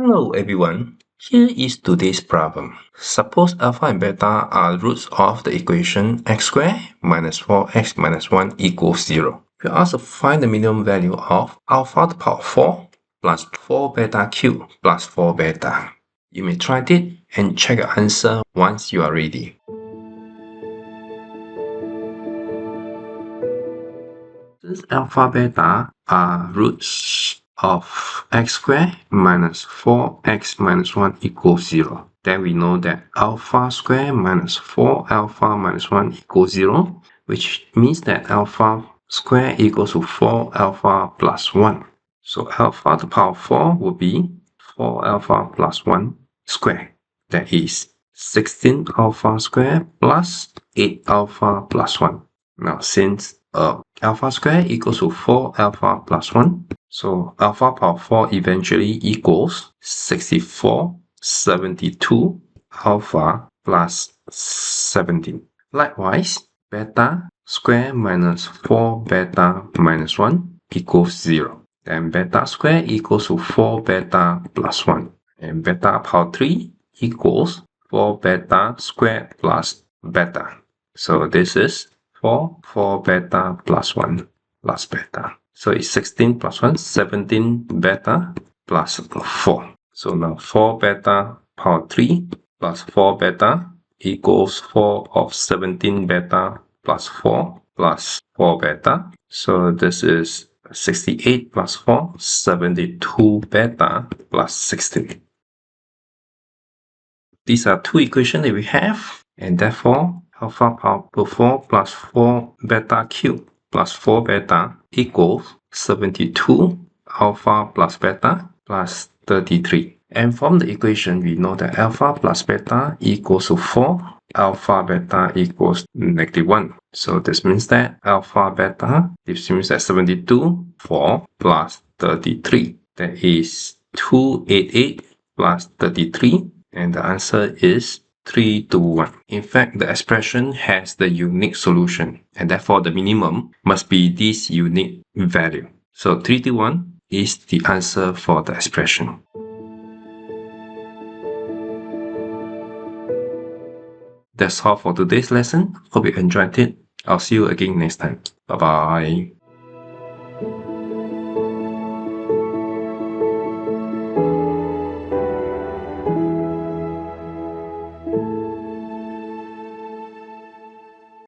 Hello everyone, here is today's problem. Suppose alpha and beta are roots of the equation x squared minus 4x minus 1 equals 0. We are asked to find the minimum value of alpha to the power 4 plus 4 beta cubed plus 4 beta. You may try it and check your answer once you are ready. Since alpha beta are roots of x squared minus 4x minus 1 equals 0. Then we know that alpha squared minus 4 alpha minus 1 equals 0, which means that alpha squared equals to 4 alpha plus 1. So alpha to the power 4 will be 4 alpha plus 1 squared. That is 16 alpha squared plus 8 alpha plus 1. Now since alpha squared equals to 4 alpha plus 1. So alpha power 4 eventually equals 64, 72 alpha plus 17. Likewise, beta square minus 4 beta minus 1 equals 0. Then beta square equals to 4 beta plus 1. And beta power 3 equals 4 beta squared plus beta. So this is 4 beta plus 1 plus beta. So it's 16 plus 1, 17 beta plus 4. So now 4 beta power 3 plus 4 beta equals 4 of 17 beta plus 4 plus 4 beta. So this is 68 plus 4, 72 beta plus 16. These are two equations that we have, and therefore alpha power 4 plus 4 beta cubed plus 4 beta equals 72 alpha plus beta plus 33. And from the equation, we know that alpha plus beta equals to 4, alpha beta equals -1. So this means that alpha beta, this means that 72, 4 plus 33. That is 288 plus 33. And the answer is 3 to 1. In fact, the expression has the unique solution, and therefore the minimum must be this unique value. So 3 to 1 is the answer for the expression. That's all for today's lesson. Hope you enjoyed it. I'll see you again next time. Bye bye.